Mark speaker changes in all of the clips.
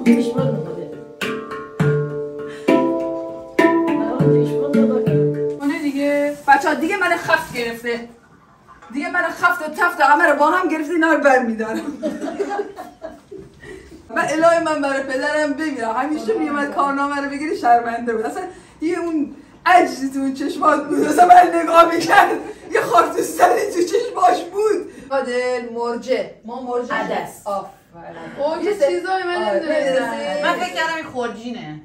Speaker 1: پیشمان میکنه.
Speaker 2: اونه دیگه بچه ها دیگه من خفت گرفته. دیگه من خفت و تفت همه رو با هم گرفته، اینا رو برمیدارم. من الهی من برای پدرم بمیرم. همیشه میومد کارنامه رو بگیری شرمنده بود. اصلا یه اون عجزی تو اون چشمات بود. اصلا من نگاه میکرد یه خارتوستری تو چشماش بود. عادل مرجع، ما مرجع
Speaker 1: عدس.
Speaker 2: اوه یه چیزایی من نمیدونستم.
Speaker 3: من فکر کردم این خورجینه.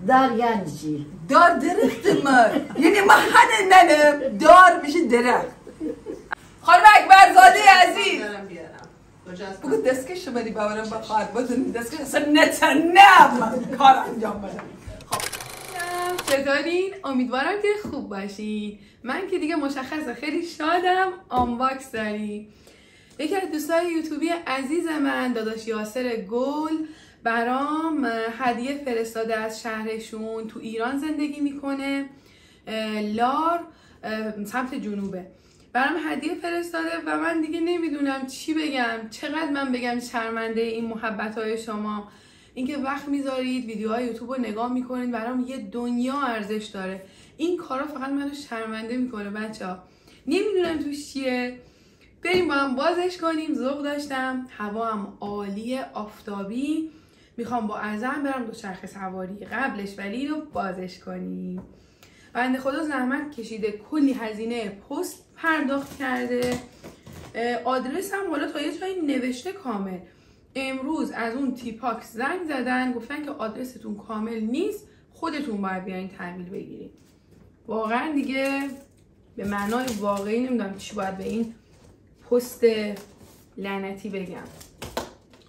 Speaker 1: دار یعنی چی؟
Speaker 2: دار درخت ما، یعنی ما هنه ننم دار میشه درخت. خانم اکبرزاده عزیز بگو دستکش شو بری ببرم بخواد بدونی دستکش اصلا نتنم کار انجام بدم.
Speaker 4: چطورین؟ امیدوارم که خوب باشین. من که دیگه مشخصه خیلی شادم. آنباکس داریم. یکی از دوستای یوتیوبی عزیز من داداش یاسر گل برام هدیه فرستاده از شهرشون. تو ایران زندگی میکنه، لار سمت جنوبه. برام هدیه فرستاده و من دیگه نمیدونم چی بگم، چقدر من بگم شرمنده این محبت‌های شما. اینکه وقت میذارید ویدیوهای یوتیوب رو نگاه میکنید برام یه دنیا ارزش داره. این کارا فقط منو شرمنده میکنه بچه‌ها. نمیدونم توش چیه. بریم با هم بازش کنیم. ذوق داشتم، هوا هم عالی آفتابی. میخوام با عزم برم دوچرخه سواری قبلش، ولی اینو بازش کنیم. بنده خدا زحمت کشیده، کلی هزینه پست پرداخت کرده. آدرس هم حالا تا یه جایی نوشته کامل. امروز از اون تیپاکس زنگ زدن گفتن که آدرستون کامل نیست، خودتون باید بیاین تحویل بگیرید. واقعا دیگه به معنای واقعی نمیدونم چی باید به این پست لعنتی بگم.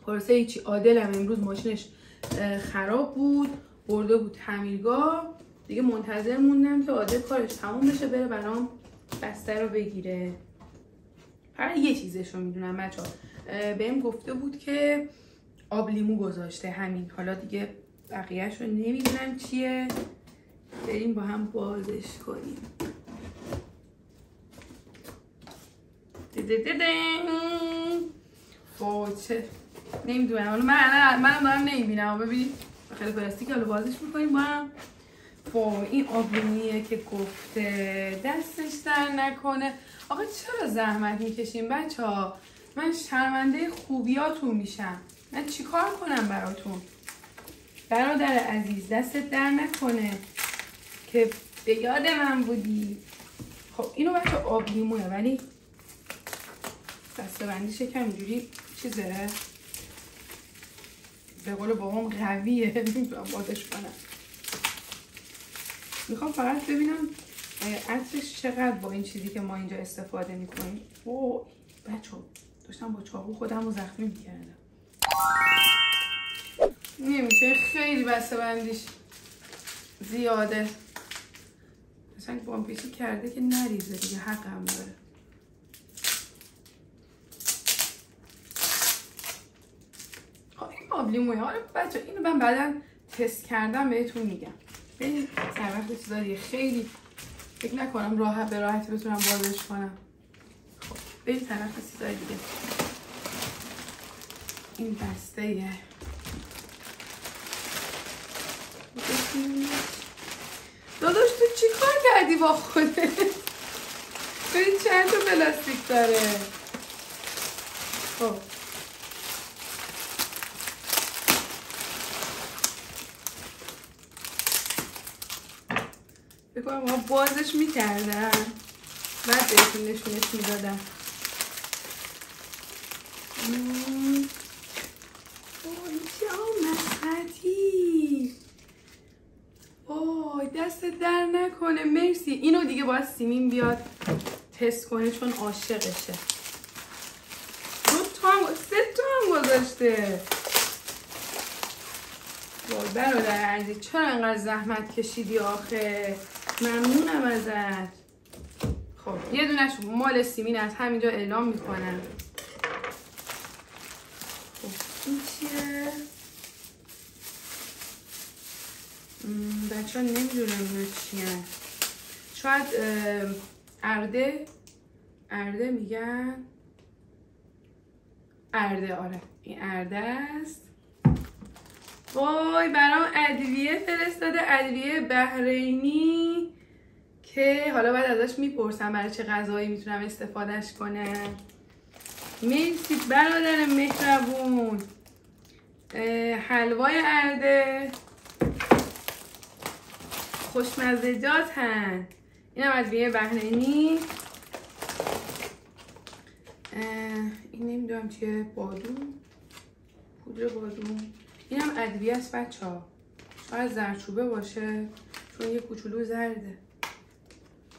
Speaker 4: خلاصه هیچی. عادلم امروز ماشینش خراب بود، برده بود تعمیرگاه. دیگه منتظر موندم که عادل کارش تموم بشه بره برام بسته رو بگیره. فقط یه چیزش رو میدونم بچه‌ها، بهم گفته بود که آب لیمو گذاشته، همین. حالا دیگه بقیه‌اش رو نمیدونم چیه. بریم با هم بازش کنیم. چه نمیدونم، حالا منم دارم نمیبینم. ببین خیلی پلاستیک. حالا بازش میکنیم با هم. این آب لیمویه که گفته، دستش در نکنه. آقا چرا زحمت میکشیم بچه ها؟ من شرمنده خوبیاتون میشم. من چیکار کنم براتون؟ برادر عزیز دستت در نکنه که به یاد من بودی. خب اینو بچه آب لیموه، ولی دسته بندیش یکم اینجوری چیزه، به قول بابام قویه، نمیتونم بازش کنم. میخوام فقط ببینم عطرش چقدر با این چیزی که ما اینجا استفاده میکنیم. اوه بچه داشتم با چاقو خودم رو زخمی میکردم. نمیشه، خیلی بسته بندیش زیاده. مثلا بامپیچی کرده که نریزه دیگه، حق هم داره. خب این آب لیمویه. حالا بچه اینو من بعدا تست کردم بهتون میگم. ببین سر وقت چیزا دیگه خیلی فکر نکنم به راحتی بتونم بازش کنم. خب بریم سر وقت چیزا دیگه. این بسته داداش تو چی کار کردی با خودت؟ ببین چند تا پلاستیک داره. خب بکنم ما بازش میکردم بعد بهتون نشونش میدادم. مسخطی. وای دست در نکنه. مرسی. اینو دیگه باید سیمین بیاد تست کنه چون عاشقشه. 2 تا هم 3 تا هم گذاشته. وای برادر عزیز چرا انقدر زحمت کشیدی آخه؟ ممنونم ازت. خب یه دونش مال سیمین از همینجا اعلام میکنم. خب این چیه؟ بچه ها نمیدونم اینا چیه. شاید ارده میگن. ارده، آره این ارده است. وای برام ادویه فرستاده، ادویه بحرینی که حالا بعد ازش میپرسم برای چه غذایی میتونم استفادهش کنم. مرسی برادر مهربون. حلوای ارده خوشمزجاتن. اینم ادویه بحرینی. این نمیدونم چیه، بادوم، پودر بادوم. اینم ادویه است بچه‌ها، شاید زردچوبه باشه چون یه کوچولو زرده،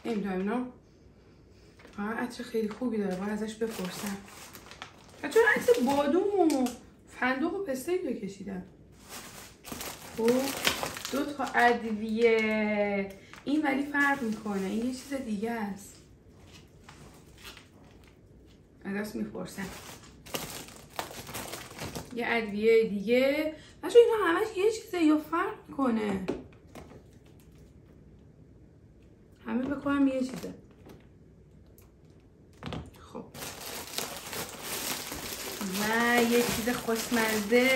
Speaker 4: نمیدونم. اینا عطر خیلی خوبی داره، باید ازش بپرسم. چون عکس بادوم و فندق و پسته رو کشیدم. خب 2 تا ادویه. این ولی فرق میکنه، این یه چیز دیگه است. ازش میپرسم. یه ادویه دیگه بچه، اینا همش یه چیزه یا فرق میکنه؟ همه بکنم یه چیزه. خب و یه چیز خوشمزه،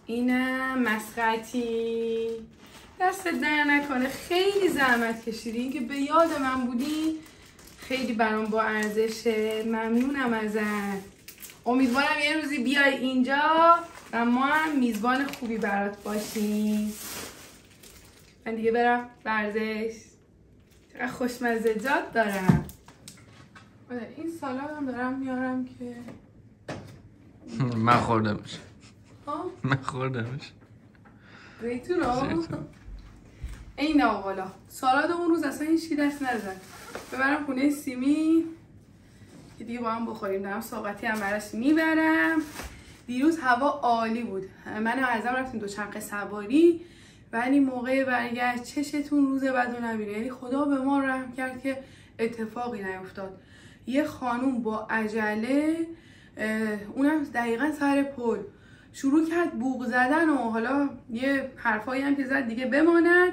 Speaker 4: اینم مسقطی. دست در نکنه، خیلی زحمت کشیدین که به یاد من بودی، خیلی برام با ارزشه، ممنونم ازت. امیدوارم یه روزی بیای اینجا و ما هم میزبان خوبی برات باشیم. من دیگه برم ورزش، چقدر خوشمزجات دارم. این سالاد هم دارم میارم که
Speaker 5: من خوردمش. من خوردمش.
Speaker 4: زیتون ها این آقالا سالاد اون روز اصلا هیچکی دست نزد. ببرم خونه سیمی که دیگه با هم بخوریم. دارم ساقتی هم براش میبرم. دیروز هوا عالی بود، من و عزم رفتیم دوچرخه سواری، ولی موقع برگشت چشتون روز بدو نبینه. یعنی خدا به ما رحم کرد که اتفاقی نیفتاد. یه خانوم با عجله، اونم دقیقا سر پل، شروع کرد بوق زدن و حالا یه حرفایی هم که زد دیگه بماند.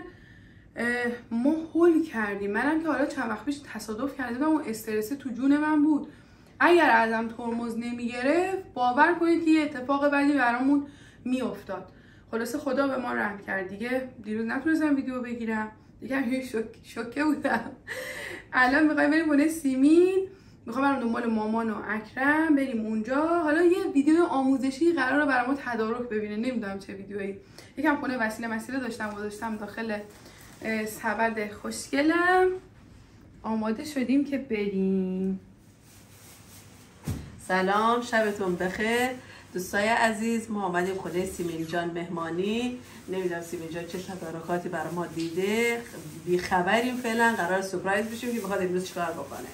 Speaker 4: ما هول کردیم. منم که حالا چند وقت پیش تصادف کردم و استرسی تو جون من بود. اگر ازم ترمز نمیگرفت باور کنید که یه اتفاق بدی برامون میافتاد. خلاصه خدا به ما رحم کرد. دیگه دیروز نتونستم ویدیو بگیرم، دیگه شوکه بودم. الان میخوایم بریم خونه سیمین، میخوام برم دنبال مامان و اکرم بریم اونجا. حالا یه ویدیو آموزشی قراره برای ما تدارک ببینه، نمیدونم چه ویدیویی. یکم خونه وسیله داشتم گذاشتم داخل سبد خوشگلم. آماده شدیم که بریم.
Speaker 6: سلام، شبتون بخیر دوستای عزیز. ما آمدیم خونه سیمین جان مهمانی. نمیدونم سیمین جان چه تدارکاتی برای ما دیده، بیخبریم فعلا. قرار سورپرایز بشیم که بخواد امروز چیکار بکنه.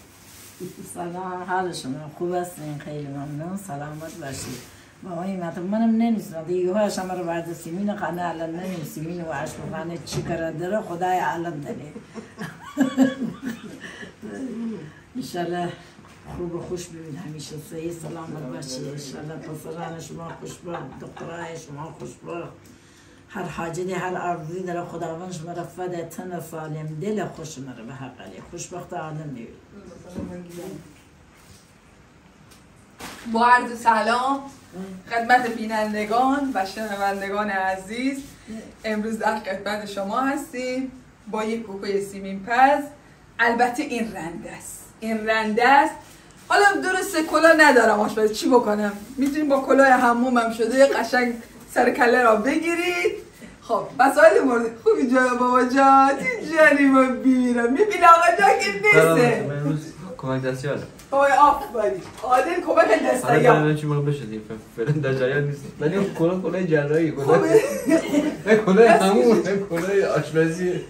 Speaker 1: سلام، حال شما خوب هستین؟ خیلی ممنون، سلامت باشید. مامایی منم نمی‌دونم دیگه هاش ما رو بعد سیمین خانه الان نمیم سیمین و عشق خانه چی کار داره خدای عالم داره. ان شاء الله خوب و خوش ببین، همیشه صحیح سلامت باشی. ان شاء الله پسران شما خوشبخت، دخترای شما خوشبخت، هر حاجتی هر آرزویی داره خداوند شما را فدا تن سالم، دل خوش شما را به حق علی خوشبخت آدم میبینی.
Speaker 2: با عرض سلام خدمت بینندگان و شنوندگان عزیز، امروز در خدمت شما هستیم با یک کوکوی سیمین پز. البته این رنده است. حالا درسته کلاه ندارم آشپزی، چی بکنم؟ میتونیم با کلاه حمومم شده قشنگ سر کله را بگیرید. خب مسائل مورد خوبی جای بابا جان، جانی ما بیمیرم. میبینه آقا جان که نیسته.
Speaker 5: امروز کمک دستی آده.
Speaker 2: آقای آفرین عادل کمک دستی
Speaker 5: آده برای چی موقع بشدیم فعلا در جریان نیستیم. ولی اون کلاه جراحی، کلاه همون، کلاه آشپزی.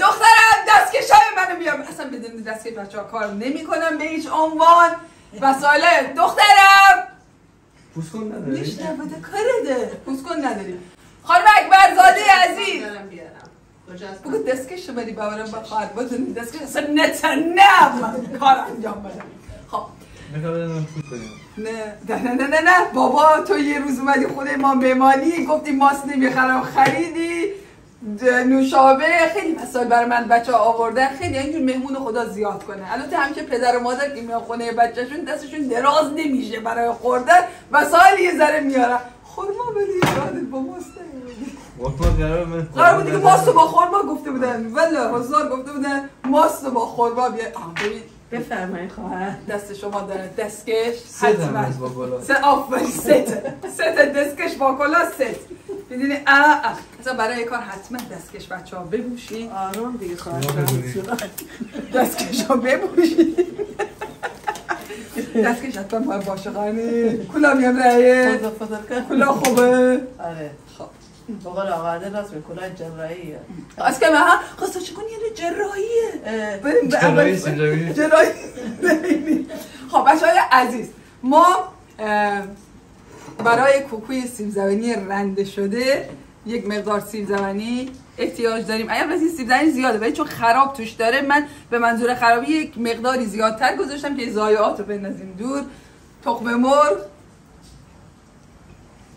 Speaker 2: دخترم دستکشای منو بیام. اصلا بدون دستکش بچه‌ها کار نمی‌کنم به هیچ عنوان. وسایل دخترم
Speaker 5: پوسکن نداری؟
Speaker 2: نیش نبوده کارده. پوسکن نداریم. خانم اکبرزاده عزیز بگو دستکش بری ببرم بخواد بدون دستکش اصلا نتنم کار انجام بدم. خب
Speaker 5: میخوام پوس کنیم.
Speaker 2: نه بابا تو یه روز اومدی خونه ما مهمانی گفتی ماست نمیخرم خریدی. نوشابه، خیلی مسائل برای من بچه ها آوردن. خیلی اینجور مهمون خدا زیاد کنه. البته همیشه پدر و مادر که میان خونه بچه‌شون دستشون دراز نمیشه برای خوردن، وسایل یه ذره میارن. خورما بدید یادت با ماست قرار بود دیگه ماست با خورما گفته بودن، والله هزار گفته بودن ماست با خورما بیا. ببین
Speaker 6: بفرمایید خواهر.
Speaker 2: دست شما داره دستکش
Speaker 5: حتما با کلا
Speaker 2: ست دستکش با کلا ست. میدونی اصلا برای کار حتما دستکش بچه‌ها بپوشید.
Speaker 6: آرام دیگه خواهر.
Speaker 2: دستکش ها بپوشید. دستکش حتما باید باشه قرنی. کلا میم رایه. کلا خوبه.
Speaker 6: آره. خب. بقول آقا عادل راست می کلا جراحیه.
Speaker 2: از که من خواسته چه کنی یه جراحیه. بریم به جراحی. خب بچه‌های عزیز، ما برای کوکوی سیب زمینی رنده شده یک مقدار سیب زمینی احتیاج داریم. اگر این سیب زمینی زیاده ولی چون خراب توش داره، من به منظور خرابی یک مقداری زیادتر گذاشتم که ضایعات رو بندازیم دور. تخم مرغ،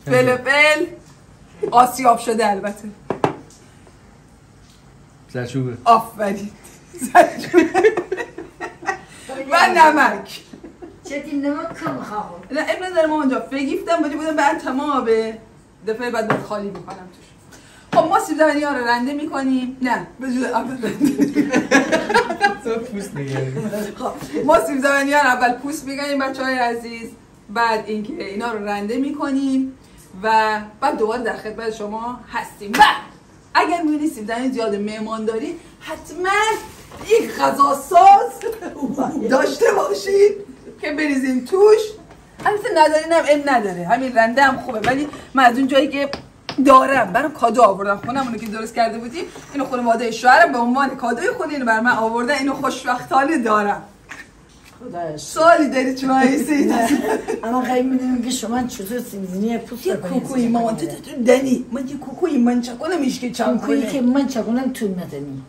Speaker 2: فلفل آسیاب شده البته،
Speaker 5: زرچوبه،
Speaker 2: آفرین، و نمک.
Speaker 1: چه نمک کم خواهم.
Speaker 2: نه ابن نداره ما اونجا فگیفتم ولی بودم بعد تمام به دفعه بعد خالی میکنم توش. خب ما سیب زمینی ها رو رنده میکنیم. نه بجود اول
Speaker 5: پوست میگیریم.
Speaker 2: خب ما سیب زمینی ها رو اول پوست میگیریم بچهای عزیز، بعد اینکه اینا رو رنده میکنیم و بعد دوباره در خدمت شما هستیم. و اگر میبینی سیب زمینی زیاد مهمان داری، حتما یک غذاساز داشته باشید که بریزیم توش. البته ندارینم ام نداره، همین رنده هم خوبه، ولی من از اون جایی که دارم برام کادو آوردم، خونمونو که درست کرده بودیم، اینو خانواده شوهرم به عنوان کادوی خود اینو برام آوردن. اینو خوشبختانه دارم.
Speaker 1: خدایش
Speaker 2: سوالی داری چون عیسی؟
Speaker 1: اما خیلی میدونیم که شما چطور سیبزینی پوست
Speaker 2: یه کوکوی مامان تو دنی من یه کوکوی من چکنم که چم
Speaker 1: کوکویی که من چکنم طول ندنی.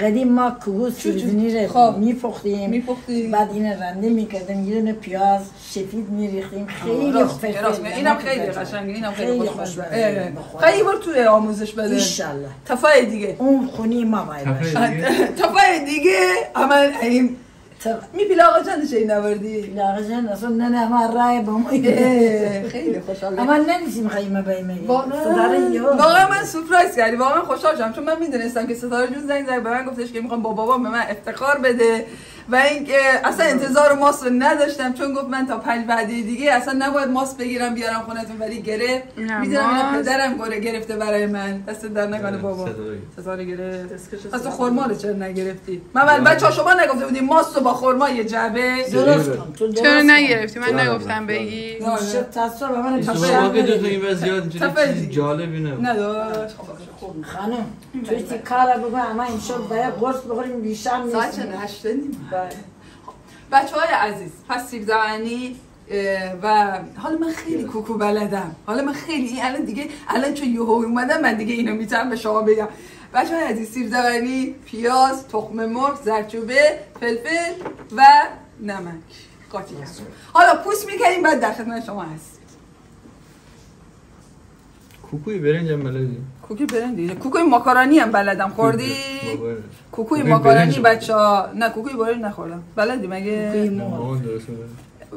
Speaker 1: قدیم ما کوکو سیبزینی رو میپختیم، بعد این رنده میکردیم، یه دونه پیاز سفید میریختیم. خیلی
Speaker 2: فلفل، اینم خیلی قشنگه، اینم خیلی خوشمزه. خیلی بار توی آموزش بده ان شاء الله. تفای دیگه
Speaker 1: اون خونی ما باید باشه.
Speaker 2: تفای دیگه عمل این میپیل آقا جان چه نوردی؟
Speaker 1: پیل آقا جان اصلا نه ما رای با ما
Speaker 2: خیلی خوشحالم.
Speaker 1: اما نمی‌سیم خیمه بایم.
Speaker 2: واقعا من سورپرایز کردی، واقعا خوشحال شدم چون من میدونستم که ستاره جون زنگ زد به من گفتش که میخوام با بابام به من افتخار بده و اینکه اصلا انتظار ماست رو نداشتم چون گفت من تا 5 بعد دیگه اصلا نباید ماست بگیرم بیارم خونتون، ولی گرفت. میدونم اینا پدرم گرفته برای من. دست در نکنه بابا. ستاره گرفت. اصلا خرما رو چرا نگرفتی؟ من بچه‌ها شما نگفته بودین ماست با خرما یه جعبه
Speaker 1: درست کن.
Speaker 4: چرا نگرفتی؟ من نگفتم بگی.
Speaker 1: شب تصور به من
Speaker 5: واقعا تو این وضع زیاد چیز جالبی نه.
Speaker 2: نداشت.
Speaker 1: خانم توی کارا بگو اما این شب باید قرص بخوریم بیشتر نیست.
Speaker 2: ساعت 8:30. بچه‌های عزیز، پس سیب زمینی و حالا من خیلی کوکو بلدم. حالا من خیلی الان چون یهو اومدم من دیگه اینو میتونم به شما بگم. بچه‌های عزیز، سیب زمینی، پیاز، تخم مرغ، زردچوبه، فلفل و نمک قاطی کردم. حالا پوست می‌کنیم بعد در خدمت شما هست.
Speaker 5: کوکوی برنج هم بلدی؟
Speaker 2: کوکی برنج، کوکوی ماکارونی هم بلدم. خوردی؟ کوکوی ماکارونی بچه‌ها. نه کوکوی برنج نخوردم. بلدی مگه؟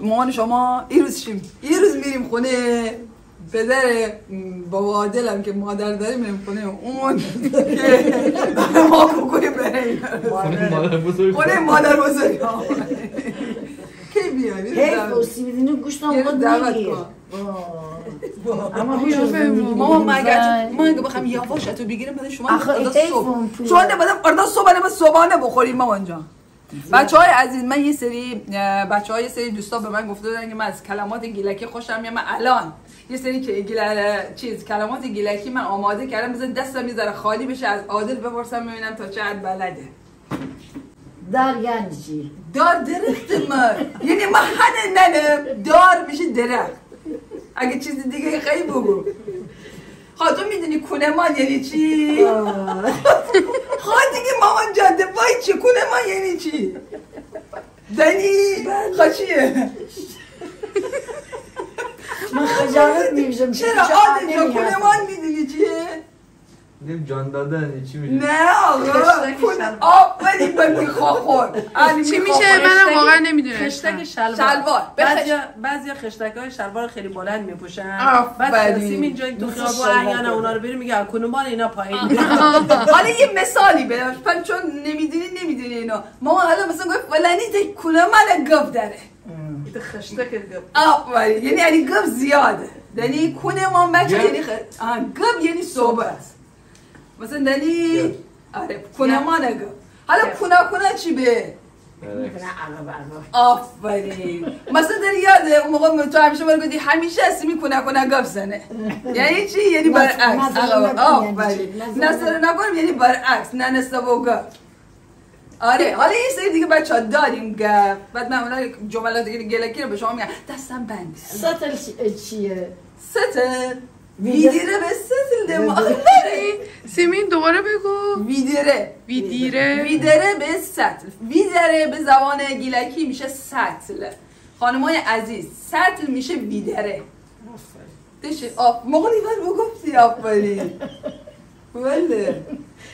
Speaker 2: مامان شما این روز میریم خونه پدر بابا عادلم که مادر داریم، میریم خونه اون که ما کوکوی برنج. خونه مادر بزرگ. کی بیاری؟
Speaker 1: حیف سیبزینی گوشت آمد نگیر. اما
Speaker 2: ماما من بخوام یواشتو بگیرم بعد شما فردا صبحانه بخوریم مامان جان. بچه‌های عزیز، من یه سری دوستا به من گفته بودن که من از کلمات گیلکی خوشم میاد. من الان یه سری کلمات گیلکی من آماده کردم، بذار دستم میذاره خالی بشه از عادل بپرسم ببینم تا چه حد بلده.
Speaker 1: دار یعنی چی؟
Speaker 2: دار درخت ما، یعنی ما حد ننم دار میشه درخت. اگه چیز دیگه خیلی بگو. تو میدونی کونمان یعنی چی؟ دیگه مامان جاده وای چه کونمان یعنی چی؟ دنی چیه؟
Speaker 1: من خجالت می‌کشم.
Speaker 2: چرا عادل جا کونمان میدونی چیه؟
Speaker 5: دیدیم جان دادن چی میشه؟
Speaker 2: نه آقا آفرین به میخواخور
Speaker 4: چی میشه منم واقعا نمیدونم.
Speaker 6: خشتک
Speaker 2: شلوار
Speaker 6: بعضیا خشتک‌های شلوار خیلی بلند میپوشن.
Speaker 2: آفرین.
Speaker 6: بعد سیمین جایی تو خیابون احیانا اونا رو بریم میگه کنومان اینا پایین.
Speaker 2: حالا یه مثالی بدم چون نمیدونی اینا. ما حالا مثلا گفت فلانی دی کنومان گاف داره.
Speaker 6: این خشتک گاف.
Speaker 2: آفرین یعنی گاف زیاده. یعنی کنومان بچه یعنی گاف یعنی صحبت. مثلا دنی آره کنومان گاف. حالا کنا چی به؟ آفرین مثلا در یاده اون موقع تو همیشه باید گفتی همیشه هستی کنه گاف زنه یعنی چی؟ یعنی برعکس آفرین نصر نکنم یعنی برعکس نه نصب و گاف آره حالا یه سری دیگه بچه ها داریم گاف بعد من اونا جملات گلکی رو به شما میگم دستم بند
Speaker 1: سطل چیه؟
Speaker 2: سطل ویدیره به سطل دماغی
Speaker 4: سیمین دوباره بگو.
Speaker 2: ویدره به سطل. ویدره به زبان گیلکی میشه سطل. خانمای عزیز سطل میشه ویدره. آفرین. مغنی من بگفتی آفرین. بله.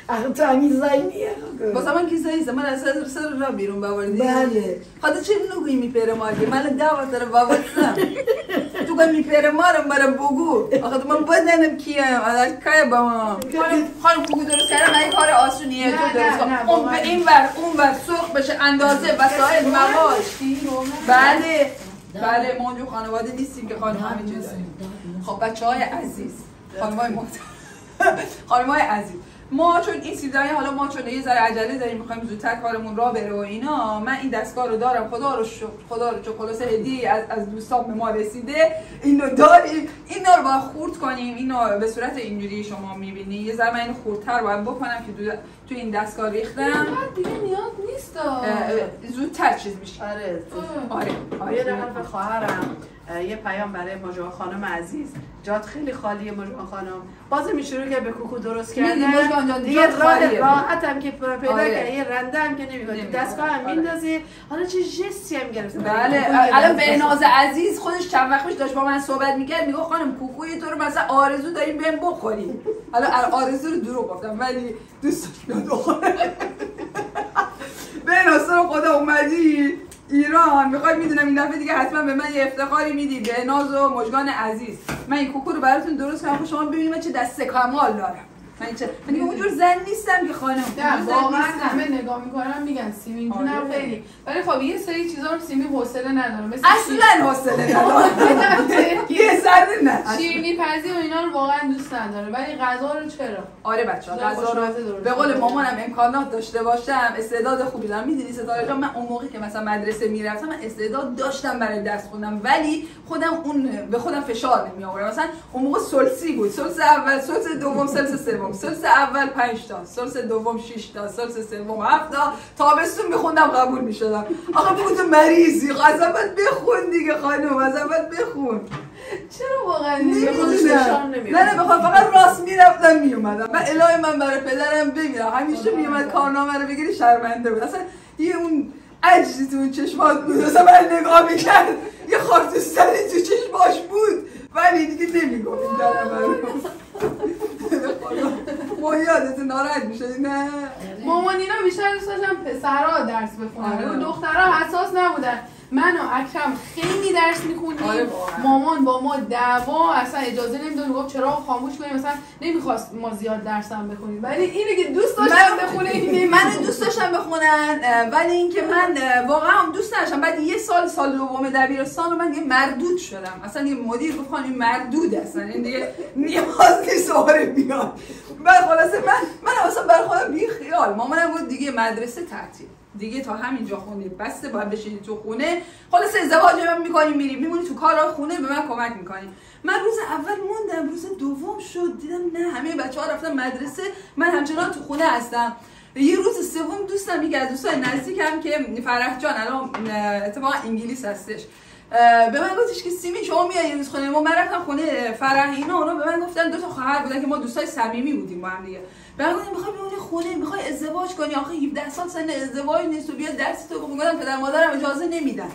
Speaker 1: آخه تو همی زاییه.
Speaker 2: بازم من کی زاییزم من از سر را بیرون باوردی.
Speaker 1: بله.
Speaker 2: خدا چه نگویی میپره ماگی من دعوت رو باوردم. تو که میپره مارم برام بگو. آخه من بدنم کیم از کای با ما. خانم کوکو درست کردم این کار آسونیه تو درست کن. اون به این ور سرخ بشه اندازه وسایل مواد. بله ما اونجا خانواده نیستیم که خانم همینجوری داریم. خب بچه‌های عزیز خانم‌های عزیز ما چون این سیبزمینی حالا ما چون یه ذره عجله داریم می‌خوایم زودتر کارمون راه بره و اینا من این دستگاه رو دارم خدا رو شکر خلاص هدیه از دوستان به ما رسیده اینو داریم اینا رو باید خورد کنیم اینو به صورت اینجوری شما می‌بینی یه ذره من اینو خوردتر باید بکنم که تو این دستگاه ریختم
Speaker 4: دیگه نیاز نیست
Speaker 2: زودتر چیز میشه
Speaker 6: آره یه دقیقه خواهرم یه پیام برای مجا خانم عزیز جات خیلی خالیه مجا خانم بازم شروع که به کوکو درست کردن دیگه راحت هم که پیدا کردی یه رنده هم که نمی‌کنی دستگاه هم میندازی حالا چه جستی هم گرفته
Speaker 2: بله الان بهناز عزیز خودش چند وقت پیش داشت با من صحبت می‌کرد میگه خانم کوکوی تو رو مثلا آرزو داریم بریم بخوریم حالا آرزو رو دروغ گفتم ولی دوست دارم بهناز رو خدا اومدی ایران میخوای میدونم این دفعه دیگه حتما به من یه افتخاری میدی به ناز و مژگان عزیز من این کوکو رو براتون درست کردم شما ببینید من چه دست کمال دارم من دیگه اونجور زن نیستم که خانم
Speaker 4: واقعا همه نگاه میکنم میگن سیمین جونم خیلی ولی خب یه سری چیزا رو سیمین حوصله نداره مثل
Speaker 2: اصلا حوصله نداره یه ذره نه
Speaker 4: شیرینی پزی و اینا رو واقعا دوست نداره ولی غذا رو چرا
Speaker 2: آره بچه‌ها غذا رو به قول مامانم امکانات داشته باشم استعداد خوبی دارم میدونی ستاره جان من اون موقعی که مثلا مدرسه میرفتم من استعداد داشتم برای درس خوندم ولی خودم به خودم فشار نمی آوردم مثلا اون موقع سلسی بود سلس اول سلس دوم سلس سوم سلس اول 5 تا سلس دوم 6 تا سلس سوم 7 تا تابستون میخوندم قبول میشدم آخه بود مریضی عزبت بخون دیگه خانم عزبت بخون
Speaker 4: چرا واقعا
Speaker 2: نه بخوام فقط راست میرفتم میومدم من الهی من برای پدرم بمیرم همیشه میومد کارنامه رو بگیری شرمنده بود اصلا یه اون عجزی تو اون چشمات بود اصلا من نگاه میکرد یه خاکستری تو چشماش بود ولی دیگه نمیگفت این درم رو ما یادت ناراحت میشه نه
Speaker 4: مامانینا بیشتر دوست داشتن پسرها درس بخونن دخترها حساس نبودن من و اکرم خیلی درس میخوندیم مامان با ما دعوا اصلا اجازه نمیداد میگفت چرا خاموش کنیم مثلا نمیخواست ما زیاد درس هم بخونیم ولی اینه که دوست داشتم بخونه
Speaker 2: من دوست داشتم بخونن ولی اینکه من واقعا دوست داشتم بعد یه سال دوم دبیرستان رو من دیگه مردود شدم اصلا یه مدیر گفت خانم مردود اصلا این دیگه نیاز نیست آره بیاد بعد خلاصه من اصلا برای خودم بی خیال مامانم بود دیگه مدرسه تعطیل دیگه تا همینجا خونه بسته باید بشینی تو خونه خلاص ازدواج هم می‌کنی میمونی تو کارا خونه به من کمک می‌کنی من روز اول موندم روز دوم شد دیدم نه همه بچه‌ها رفتن مدرسه من همچنان تو خونه هستم یه روز سوم دوستم یکی از دوستای نزدیکم که فرح جان الان اتفاقا انگلیس هستش به من گفتش که سیمین شما میای یه روز خونه ما من رفتم خونه فرح اونا به من گفتن دو تا خواهر بودن که ما دوستای صمیمی بودیم با هم دیگه به من گفتن میخوای بمونی خونه میخوای ازدواج کنی آخه 17 سال سن ازدواج نیست و بیا درس تو بخون گفتم پدر مادرم اجازه نمیدن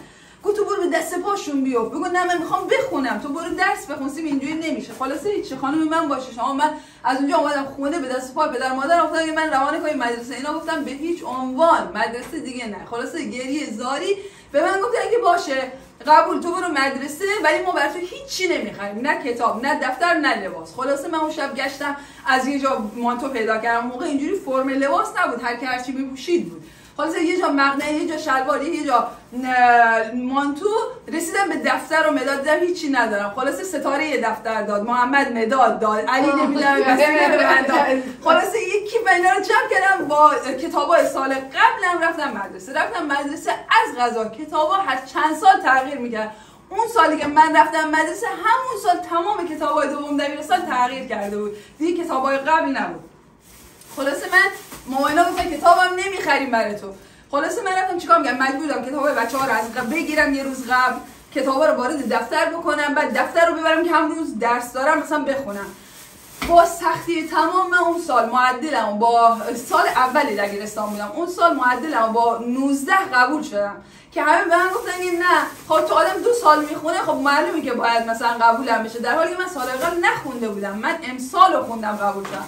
Speaker 2: گفت تو برو به دست پاشون بیفت. بگو نه من میخوام بخونم، تو برو درس بخون. سیمین اینجوری نمیشه. خلاصه هیچ خانم من باشه شما. من از اونجا اومدم خونه به دست پای پدر مادر افتادم که من روانه کنم مدرسه. اینا گفتم به هیچ عنوان مدرسه دیگه نه. خلاصه گریه زاری به من گفتن که باشه قبول تو برو مدرسه ولی ما برای تو هیچی نمیخریم، نه کتاب نه دفتر نه لباس. خلاصه من اون شب گشتم از یه جا مانتو پیدا کردم. موقع اینجوری فرم لباس نبود، هر کی هرچی میپوشید بود. خلاصه یه جا مقنعه، یه جا شلوار، یه جا مانتو. رسیدم به دفتر و مداد دیدم هیچی ندارم. خلاصه ستاره یه دفتر داد، محمد مداد داد، علی نمیدونم بسیار به من داد. خلاصه یکی اینا رو جمع کردم با کتابای سال قبلم رفتم مدرسه. از قضا کتابا هر چند سال تغییر میکرد. اون سالی که من رفتم مدرسه همون سال تمام کتابای دوم دبیرستان تغییر کرده بود. دیگه کتابای قبل نبود. خلاصه من مامانا گفتن کتابم نمیخریم برای تو. خلاصه من رفتم چیکار می‌کردم؟ مجبورم کتابای بچه‌ها رو از قبل بگیرم، یه روز قبل کتابا رو وارد دفتر بکنم، بعد دفتر رو ببرم که هم روز درس دارم مثلا بخونم. با سختی تمام من اون سال معدلم با سال اولی دبیرستان بودم. اون سال معدلم با 19 قبول شدم که همه به من گفتن نه خب تو آدم 2 سال میخونه خب معلومه که باید مثلا قبولم بشه، در حالی که من سال قبل نخونده بودم. من امسال رو خوندم قبول شدم.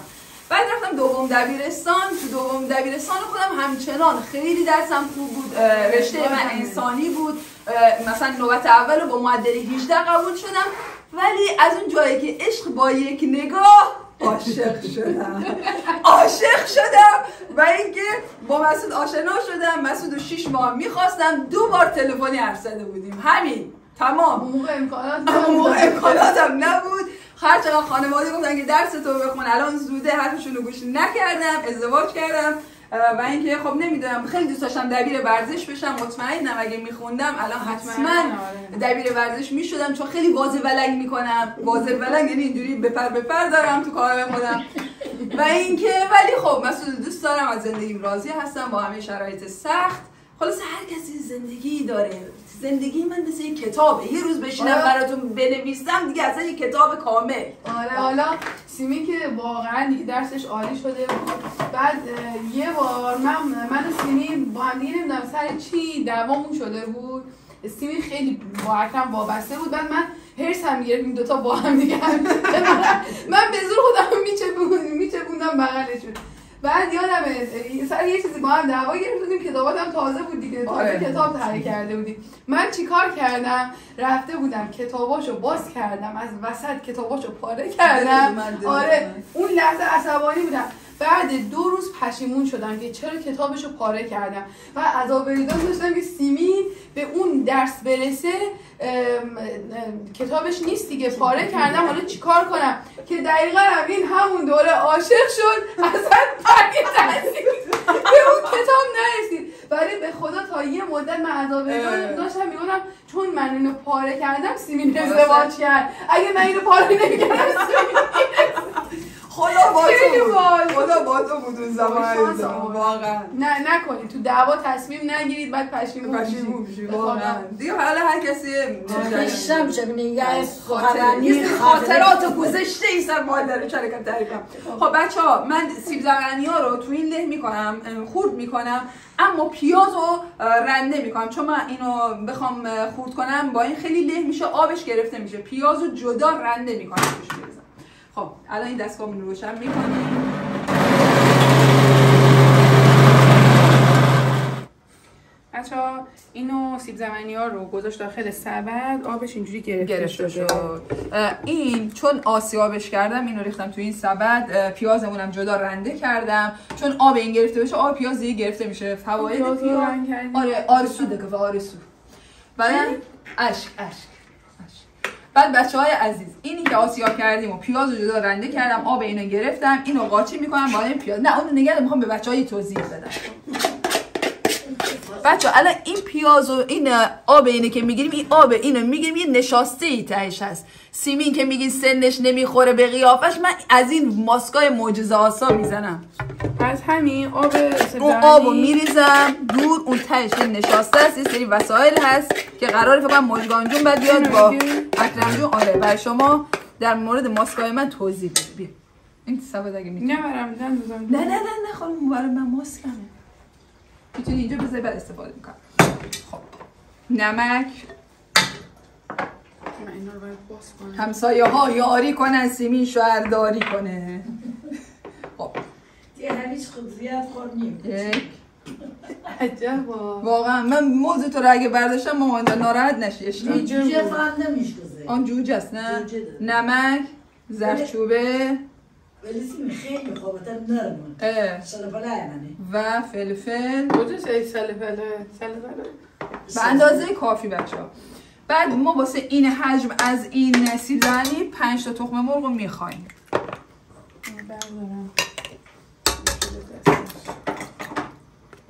Speaker 2: بعد رفتم دوم دبیرستان. تو دوم دبیرستان خودم همچنان خیلی درسم خوب بود، رشته من انسانی بود. مثلا نوبت اول رو با معدل 18 قبول شدم. ولی از اون جایی که عشق با یک نگاه عاشق شدم و اینکه با مسعود آشنا شدم. مسعود رو 6 ماه میخواستم، 2 بار تلفنی حرف زده بودیم، همین تمام.
Speaker 4: موقع
Speaker 2: امکاناتم نبود. هر چقدر خانواده گفتن که درس تو بخون الان زوده، حرفشون رو گوش نکردم، ازدواج کردم. و اینکه خب نمیدونم خیلی دوست داشتم دبیر ورزش بشم. مطمئنم اگه میخوندم الان حتما دبیر ورزش میشدم، چون خیلی واضح ولنگ میکنم. واضح ولنگ یعنی اینجوری بپر دارم تو کار خودم. و اینکه ولی خب مسعود دوست دارم، از زندگیم راضی هستم با همه شرایط سخت. خلاص هر کسی زندگی داره. زندگی من مثل یک کتابه، یه روز بشینم براتون بنویسم دیگه اصلا یک کتاب کامل.
Speaker 4: آره حالا سیمی که واقعا دیگه درسش عالی شده. بعد یه بار من و سیمی با هم دیگه نمیدونم سر چی دعوامون شده بود. سیمی خیلی با اکرم وابسته بود. بعد من هرس هم گرفت این دوتا با هم دیگه من به زور خودم میچپوندم بغلشون. بعد یادمه سر یه چیزی با هم دعوا گرفتیم، کتاباتم تازه بود دیگه، تازه کتاب تهیه کرده بودیم. من چیکار کردم؟ رفته بودم کتاباشو باز کردم، از وسط کتاباشو پاره کردم. آره اون لحظه عصبانی بودم. بعد 2 روز پشیمون شدم که چرا کتابشو پاره کردم و عذاب وجدان داشتم که سیمین به اون درس برسه کتابش نیست دیگه، پاره کردم. حالا چیکار کنم که دقیقاً همون دوره عاشق شد، اصلا به اون کتاب نرسید. ولی به خدا تا یه مدت من عذاب وجدان داشتم میگفتم چون من اینو پاره کردم سیمین ازدواج کرد، اگه من اینو پاره نمی‌کردم
Speaker 2: خدا با تو بود اون زمان. واقعا
Speaker 4: نه نکنید تو دعوا تصمیم نگیرید بعد پشیمون
Speaker 2: میشید. واقعا دیگه حالا هر کسی
Speaker 1: پیشم چه بینید
Speaker 2: خاطرات گذشته ای سر مادر چرکم تعریف کنم. خب بچه‌ها من سیب زمینی‌ها رو تو این له می‌کنم، خورد می‌کنم، اما پیاز رو رنده می‌کنم. چون من اینو بخوام خورد کنم با این خیلی له میشه، آبش گرفته میشه. پیاز رو جدا رنده می‌کنم. خب الان این دستگاهمون رو روشن می‌کنیم. بچه‌ها اینو سیب زمینی‌ها رو گذاشت داخل سبد، آبش اینجوری گرفته شد. این چون آسیابش کردم اینو ریختم تو این سبد. پیازمونم جدا رنده کردم چون آب این گرفته بشه آب پیاز دیگه گرفته میشه. فواید پیاز. آره آرسو دیگه آرسو. بعد اشک بعد بچه‌های عزیز اینی که آسیاب کردیم و پیاز رو جدا رنده کردم، آب اینو گرفتم، اینو قاچی میکنم با این پیاز. نه اونو نگه میخوام به بچه‌ها توضیح بدم. بچه‌ها الان این پیاز و این آب اینه که میگیریم، این آب اینو میگیریم یه نشاسته ای تهش هست. سیمین که میگین سنش نمیخوره به قیافش، من از این ماسکای معجزه آسا میزنم.
Speaker 4: از همین
Speaker 2: اون آبو میریزم دور، اون تهش نشاسته است. یه سری وسایل هست که قراره فقط مژگان جون بعد بیاد با اکرم جون. آره برای شما در مورد ماسکای من توضیح بده. این سبد اگه میتونی
Speaker 4: نه
Speaker 2: خانم برای من ماسکمه، میتونی اینجا بذاری بعد استفاده میکنم. خب نمک.
Speaker 4: من اینا رو باید باز کنم.
Speaker 2: همسایه ها یاری کنن سیمین شوهرداری کنه. خب
Speaker 1: دیگه هیچ خود زیاد خور نیم.
Speaker 4: عجبا.
Speaker 2: واقعا من موضوع تو رو اگه برداشتم مامان ناراحت نشی.
Speaker 1: جوجه فهم نمیشکزه.
Speaker 2: آن جوجه است نه؟
Speaker 1: جوجه ده.
Speaker 2: نمک، زردچوبه
Speaker 1: ولی سیمین خیلی خوابتر نرمه. سلفله منه.
Speaker 2: و فلفل
Speaker 4: کجاست این سلفله؟
Speaker 2: به اندازه کافی بچه ها. بعد ما واسه این حجم از این سیب زمینی 5 تا تخم مرغ رو میخوایم.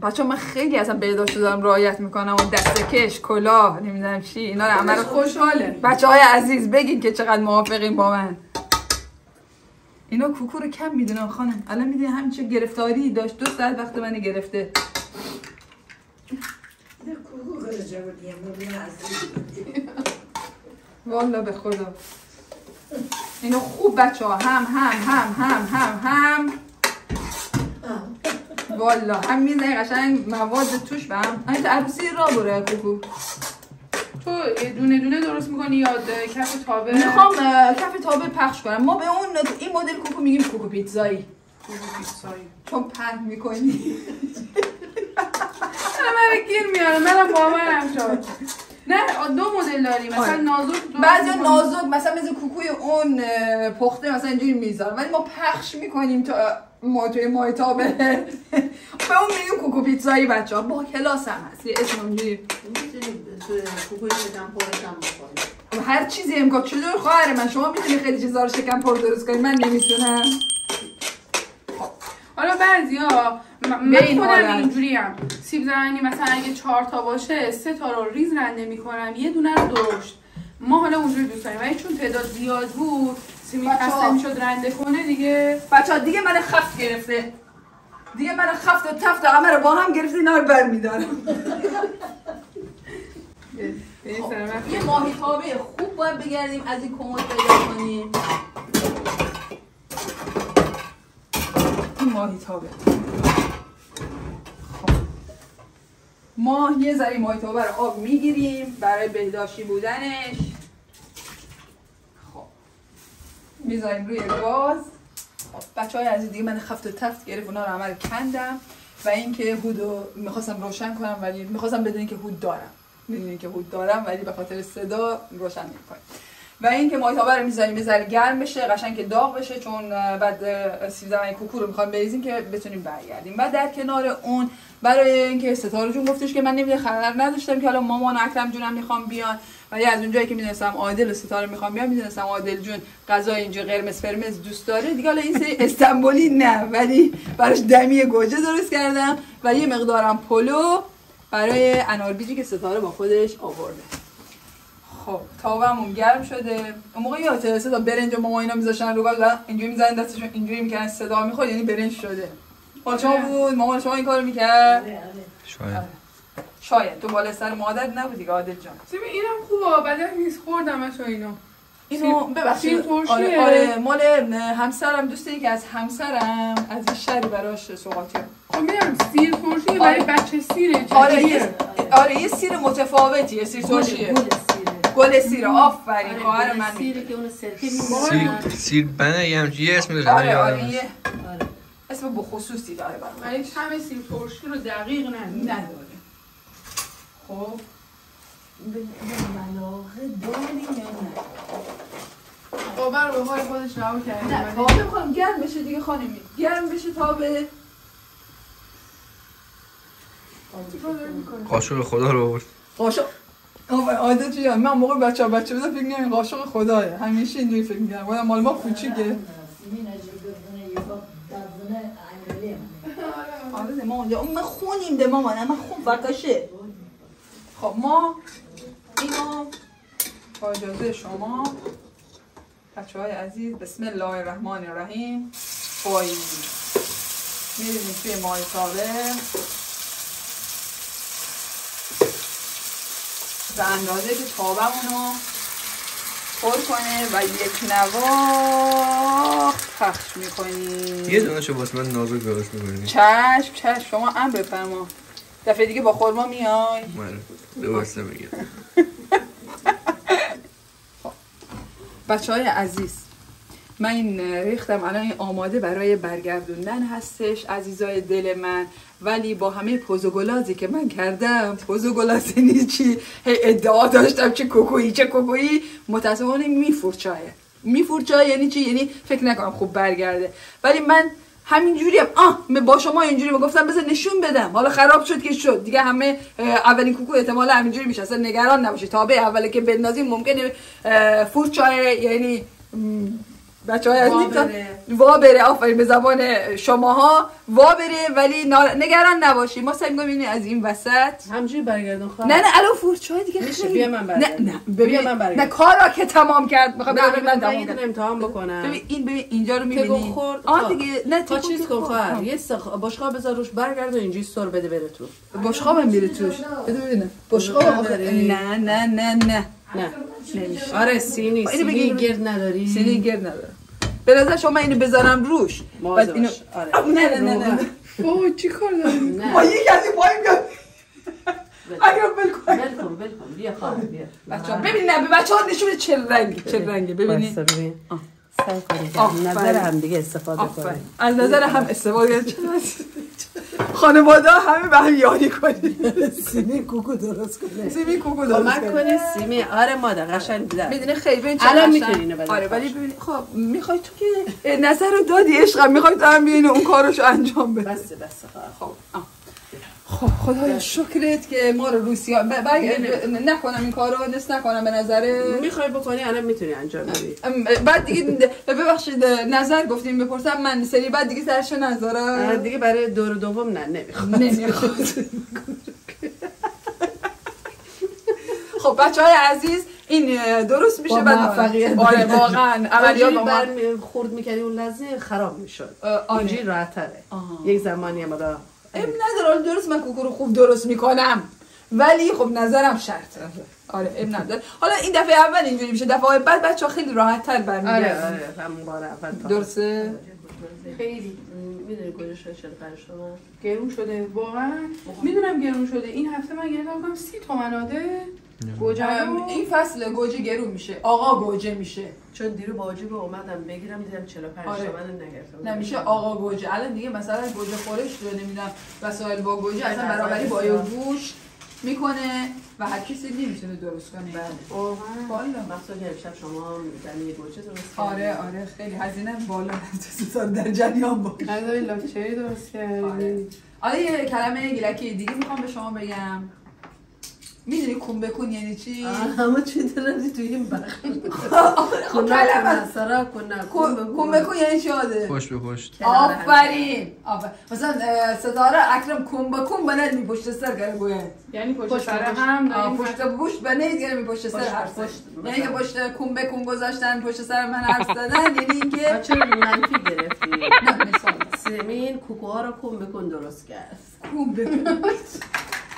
Speaker 2: بچه ها من خیلی اصلا بهداشت دارم رعایت میکنم و دست کش، کلاه، نمیدونم چی اینا رو عمل
Speaker 4: خوشحاله.
Speaker 2: بچه های عزیز بگین که چقدر موافقین با من. اینا کوکو رو کم میدونم خانم. الان میدونی همین چه گرفتاری داشت 2 ساعت وقت من گرفته.
Speaker 1: کوکو کنه جوابیم مبینه عزیز.
Speaker 2: والا به خدا اینو خوب بچه ها هم والا هم میزنی قشنگ مواد توش به هم این عروسی را بره کوکو.
Speaker 4: تو دونه دونه درست میکنی یا کف تابه؟
Speaker 2: میخوام کف تابه پخش کنم. ما به اون این مدل کوکو میگیم کوکو پیتزایی.
Speaker 4: کوکو پیتزایی
Speaker 2: چون پهن میکنی
Speaker 4: من گیر میارم. منم باورم شد. نه 2 مدل داریم مثلا نازک.
Speaker 2: بعضی نازک مثلا مثل کوکوی اون پخته مثلا اینجوری میذارم ولی ما پخش میکنیم تا توی مایتابه به اون میگیم کوکو پیتزایی بچه‌ها. با کلاس هم هست یه اسم اونجوری.
Speaker 6: کوکوی شکم پرش هم بخوریم.
Speaker 2: هر چیزی امکان چطور خواهر من شما میتونی خیلی چیزا رو شکم پر درست کنی من نمیتونم.
Speaker 4: حالا بعضیا من خودم اینجوریم سیب زمینی مثلا اگه 4 تا باشه 3 تا رو ریز رنده میکنم یه دونه رو درشت. ما حالا اونجوری دوست داریم ولی چون تعداد زیاد بود سیمین خسته میشد رنده کنه دیگه.
Speaker 2: بچه‌ها دیگه من خفت گرفته. دیگه من خفت و تفت همه رو با هم گرفته اینا رو برمیدارم. یه ماهیتابه خوب باید بگردیم از این کمد پیدا کنیم. این ماهیتابه. خب ما یه ذره ماهیتابه رو آب میگیریم برای بهداشتی بودنش. خب میذاریم روی گاز. بچه های عزیز دیگه من خفت و تفت گرفت اونا رو عمل کندم و اینکه هودو میخواستم روشن کنم ولی میخواستم بدونی که هود دارم. میدونی که هود دارم ولی به خاطر صدا روشن نمی‌کنم. و اینکه ماهیتابه رو میذاریم یه ذره گرم بشه قشنگ که داغ بشه چون بعد سیب زمینی کوکو رو می‌خوایم بریزیم که بتونیم برگردیم. و در کنار اون برای اینکه ستاره جون گفتش که من نمیده خبر نداشتم که حالا مامان و اکرم جونم میخوام بیان ولی از اونجایی که میدونستم عادل و ستاره میخوام بیان میدونستم عادل جون غذای اینجا قرمز فرمز دوست داره دیگه. حالا این سری استانبولی نه ولی براش دمی گوجه درست کردم و یه مقدارم پلو برای اناربیجی که ستاره با خودش آورده. خب تاومون گرم شده. اون موقع یادت صدا برنج و ماما اینا میذاشتن رو گاز و اینجوری می‌زدن دستشون اینجوری می‌کردن صدا می‌خورد یعنی برنج شده. شما بود مامان شما این کارو می‌کرد؟ شاید تو بالا سر مادر نبودی عادل جان.
Speaker 4: سیب اینم خوبه بعدا نیست خوردمش و
Speaker 2: اینو ببخشید آره مال همسرم دوستی که از همسرم از این شری براش سوغاتی.
Speaker 4: خب میگم سیر ترشیه برای بچه سیره.
Speaker 2: آره یه سیر متفاوتیه سیر ترشیه. گل سیر آفرین خواهر من
Speaker 6: سیری که اون سرخی
Speaker 5: سیر بنه یه همچین یه اسم داره.
Speaker 2: آره اسم بخصوصی داره برای
Speaker 4: ولی همه سیر ترشی رو دقیق نداره.
Speaker 2: خب
Speaker 1: به علاقه داریم یا نه؟
Speaker 4: بابر به حال خودش رها کرده.
Speaker 2: نه تابه میخوام گرم بشه دیگه خانمی گرم بشه تابه.
Speaker 5: قاشق خدا رو آورد.
Speaker 2: قاشق عادت چیه من موقع بچه بودم فکر می‌کردم قاشق خدایه همیشه اینجوری فکر می‌کردم گفتم مال ما کوچیکه.
Speaker 1: سیمین اجازه بدونه یه بار دادونه عملیه.
Speaker 2: آره ما اونجا اون خونیم ده مامان من خون فکاشه. خب ما اینو با اجازه شما بچه‌های عزیز بسم الله الرحمن الرحیم پای می‌ریزیم توی مایتابه به اندازه که تابمونو پر کنه و یک نواخت پخش می‌کنیم.
Speaker 5: یه دونه‌شو واسه من نازک درست می‌کنی.
Speaker 2: چشم شما هم بفرما. دفعه دیگه با خورما میای؟
Speaker 5: درسته میگه.
Speaker 2: بچه‌های عزیز، من این ریختم الان آماده برای برگردوندن هستش عزیزای دل من، ولی با همه پوزوگلازی که من کردم، پوزوگلاز نیست چی ادعا داشتم چه کوکویی متاسفانه میفورچایه. یعنی چی؟ یعنی فکر نکنم خوب برگرده، ولی من همینجوری با شما اینجوری میگفتم بذار نشون بدم، حالا خراب شد که شد دیگه. همه اولین کوکو احتمالا همینجوری میشه، اصلا نگران نباشید. تابع اولی که بندازیم ممکنه فورچایه، یعنی بچه‌های عزیز وا بره. آفرین به زبان شماها وا بره، ولی نگران نباشید. ما سعی می‌کنیم از این وسط
Speaker 6: همجوری برگردون خواهد.
Speaker 2: نه الان فورچای دیگه
Speaker 6: میشه. بیا من برگردم.
Speaker 2: نه ببین نه کارا که تمام کرد. میخوام
Speaker 6: من تمام کنم، امتحان بکنم.
Speaker 2: ببین اینجا رو می‌بینی دیگه. نه
Speaker 6: تا چیز کن خواهر، یه بشقاب بذار روش برگرد و اینجوری سر بده بره تو.
Speaker 2: بشقاب هم میره توش. ببین بشقاب. نه
Speaker 6: نه آره سینی گرد نداری.
Speaker 2: سینی گرد نداره. به نظر شما اینو بذارم روش بعد اینو نه اوه چی کار داریم؟ ما یک از این پایین بیاد اگر بلکن
Speaker 6: بیا خواهر بیا
Speaker 2: بچه‌ها ببین نه به بچه‌ها نشون چه رنگی ببینید
Speaker 6: سعی کنید نظر هم دیگه استفاده کنید.
Speaker 2: از نظر هم استفاده کنید. خانواده همه به هم یاری کنید.
Speaker 6: سیمی کوکو درست کنید.
Speaker 2: کمک
Speaker 6: کنید سیمی. آره مادر قشنگ دیدم.
Speaker 2: میدونی خیلی
Speaker 6: الان میتونی اینو بده.
Speaker 2: آره ولی ببین خب میخوای تو که نظر رو دادی عشقم، میخوای تو هم بیاین اون کارشو انجام بدی.
Speaker 6: بس
Speaker 2: خب خدایا شکرت که ما رو روسیا نکنم این کارو نکنم به نظره.
Speaker 6: میخوای بکنی الان میتونی انجام بدی.
Speaker 2: بعد دیگه ببخشید نظر گفتیم بپرسم من سری بعد دیگه سرش نذارم
Speaker 6: دیگه برای دور دوم نمیخواد.
Speaker 2: خب بچه‌های عزیز این درست میشه بعد
Speaker 6: موفقیت.
Speaker 2: آره واقعا عملیات
Speaker 6: خورد می‌کردی اون لحظه خراب میشد. اینجوری راحت‌تره. یک زمانی هم نداره
Speaker 2: درست من کوکو رو خوب درست میکنم ولی خب نظرم شرطه. آره نداره. حالا این دفعه اول اینجوری میشه، دفعه بعد بچه‌ها خیلی راحت‌تر برمیگردن.
Speaker 6: آره همون بار اول
Speaker 2: درسته.
Speaker 4: خیلی
Speaker 6: میدونی گوجه شده شما
Speaker 4: گرون شده واقعا. میدونم گرون شده. این هفته من گرفتم 30 تومن آده گوجه.
Speaker 2: این فصل گوجه گرون میشه، آقا گوجه میشه.
Speaker 6: چون دیرو با واجب اومدم بگیرم دیدم 45 تومن نگرفتم.
Speaker 2: نمیشه آقا گوجه. الان دیگه مثلا گوجه خورش رو نمیدونم وسایل با گوجه اصلا برابری با گوش میکنه و هر کسی نمیتونه درست کنه.
Speaker 6: بله والا مثلا امشب شما دنی گوجه درست
Speaker 2: آره خیلی هزینه بالا رفت در جریان باش.
Speaker 4: غذای لاکچری درست کردیم.
Speaker 2: آره یه کلمه گیلکی دیگه میخوام به شما بگم. میدونی کون بکن یعنی چی؟
Speaker 6: همه چی دارم توی این بخیل
Speaker 2: کون بکن یعنی چی آده؟
Speaker 5: پشت به پشت.
Speaker 2: آفرین مثلا ستاره اکرم کون بکن بند می پشت سر گره گوید
Speaker 4: یعنی پشت سر هم
Speaker 2: پشت بوشت بند گره می پشت سر حرف یعنی که پشت کون بکن گذاشتن پشت سر من حرف زدن یعنی اینکه
Speaker 6: چرا منفی گرفتی؟
Speaker 2: نه مثال
Speaker 6: سمین کوکوها رو کون بکن درست کرد.
Speaker 2: کون بکن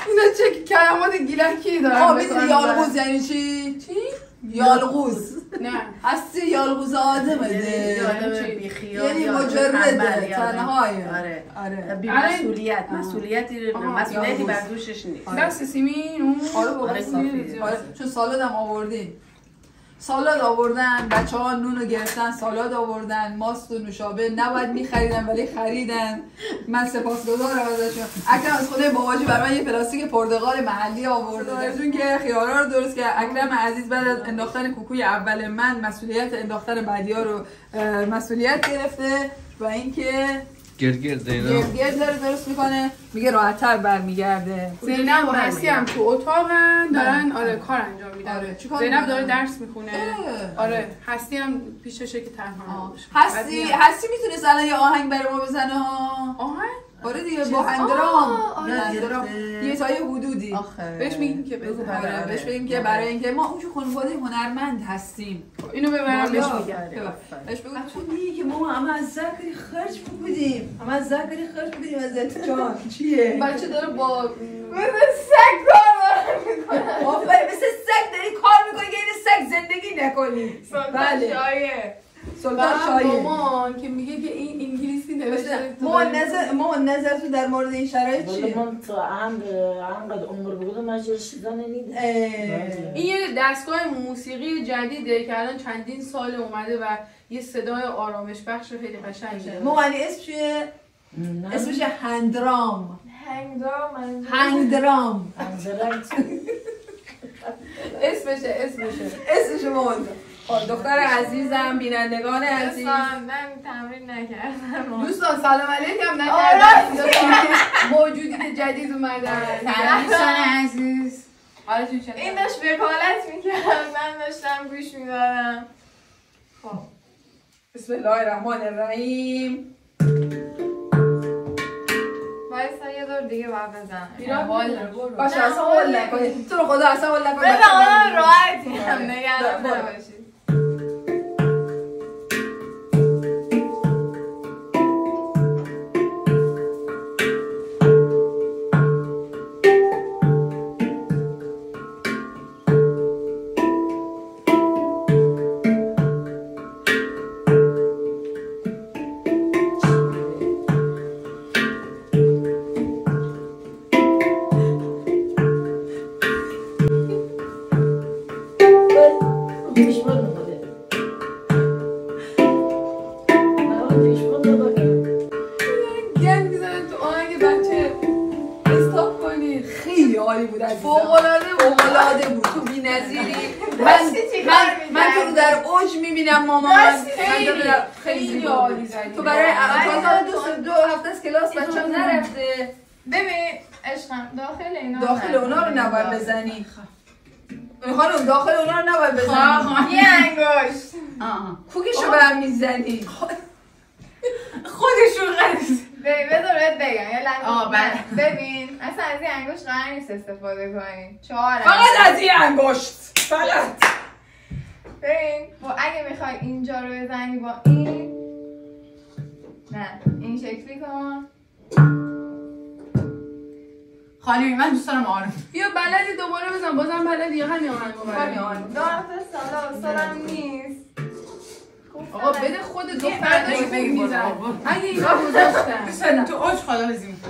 Speaker 4: اینا چه کلمات گیلکی دارن.
Speaker 2: میدونی یالغوز یعنی چی؟ یالغوز
Speaker 4: نه
Speaker 2: هستی یالغوز آدمه یعنی مجرده تنهای.
Speaker 6: آره بی مسئولیتی بر دوشش نیست.
Speaker 4: دست سیمین اون
Speaker 2: آره چون سالاد هم آوردیم. سالاد آوردن بچه‌ها نونو گرفتن سالاد آوردن ماست و نوشابه نباید می‌خریدن ولی خریدن. من سپاسگزارم ازشون. اکرم از خدای باباجی برای من یه پلاستیک پرتقال محلی آورده چون که خیارا رو درست کرد. اکرم عزیز بعد از انداختن کوکوی اول من مسئولیت انداختن بعدی‌ها رو مسئولیت گرفته و اینکه
Speaker 5: گرد
Speaker 2: داره درست میکنه میگه راحت‌تر برمیگرده.
Speaker 4: زینب و هستی هم تو اتاقن دارن کار انجام میدن. زینب داره درس میخونه. آره هستی هم پیششه که تنها
Speaker 2: هستی میتونه الان یه آهنگ برای ما بزنه
Speaker 4: آهنگ؟
Speaker 2: آره دیگه با هندرام یه تا یه حدودی
Speaker 4: بهش میگیم که
Speaker 2: بزنه. بهش بگیم که برای اینکه ما اونجا خانواده هنرمند هستیم
Speaker 4: اینو ببرم بهش میگم.
Speaker 2: بهش بگو تو میگی که ما همه از ذکری خرج بودیم. همه از ذکری خرج بودیم از جان چیه؟
Speaker 4: بچه داره با
Speaker 2: مثل سگ کار میکنه. آفرین مثل سگ داری کار میکنی که این سگ زندگی نکنی.
Speaker 4: بله سلطان شایه مامان که میگه که این انگلیسی نوشته
Speaker 2: مامان نظر تو در مورد این شرایط
Speaker 1: ولی
Speaker 2: چیه؟
Speaker 1: من تا همقدر عمر بودم مجلس شدن نیدم.
Speaker 4: این یه دستگاه موسیقی جدیده که الان چندین سال اومده و یه صدای آرامش بخش خیلی قشنگه.
Speaker 2: مامان اسمش چیه؟ اسمش هندرام.
Speaker 1: هنگدرم
Speaker 2: اسمش مامان. دختر عزیزم، بینندگان عزیز،
Speaker 3: من تمرین نکردم.
Speaker 4: دوستان سلام علیکم نکردم. موجودی جدید اومدن.
Speaker 3: دوستان عزیز.
Speaker 4: حالتون چطوره؟
Speaker 3: این داشت وکالت میکرد، من داشتم گوش میدادم.
Speaker 2: خب بسم الله الرحمن الرحیم.
Speaker 3: وایسا یه دور دیگه باید بزنم.
Speaker 2: باشه اصلا هول نکنی. تو رو خدا اصلا هول نکنی.
Speaker 3: بزن آدم راحتی هم نگران نباشید.
Speaker 2: فوق‌العاده بود. تو بی‌نظیری. من تو رو در اوج می‌بینم مامان.
Speaker 4: خیلی عالی زدی.
Speaker 2: تو برای دو هفته از کلاس بچه‌م نرفته.
Speaker 3: ببین عشقم
Speaker 2: داخل اونا رو نباید بزنی. خانم داخل اونا رو نباید بزنی.
Speaker 3: یه انگشت.
Speaker 2: کوکشو به هم میزنی.
Speaker 3: خودشون غریب. بذار بهت بگم یه لحظه. ببین اصلا از این انگشت قرار نیست استفاده کنی.
Speaker 2: فقط از این انگشت. فقط.
Speaker 3: ببین اگه میخوای اینجا رو بزنی با این، نه این شکلی کن.
Speaker 6: خانمی من دوست دارم آروم.
Speaker 4: بیا بلدی دوباره بزن، بازم بلدی یا همین آهنگو بلدی؟
Speaker 3: دو هفته سالم نیست.
Speaker 4: آقا بده خود دختر داشت میزن. اگه اینا گذاشتن
Speaker 6: تو اوج خدا بزیم.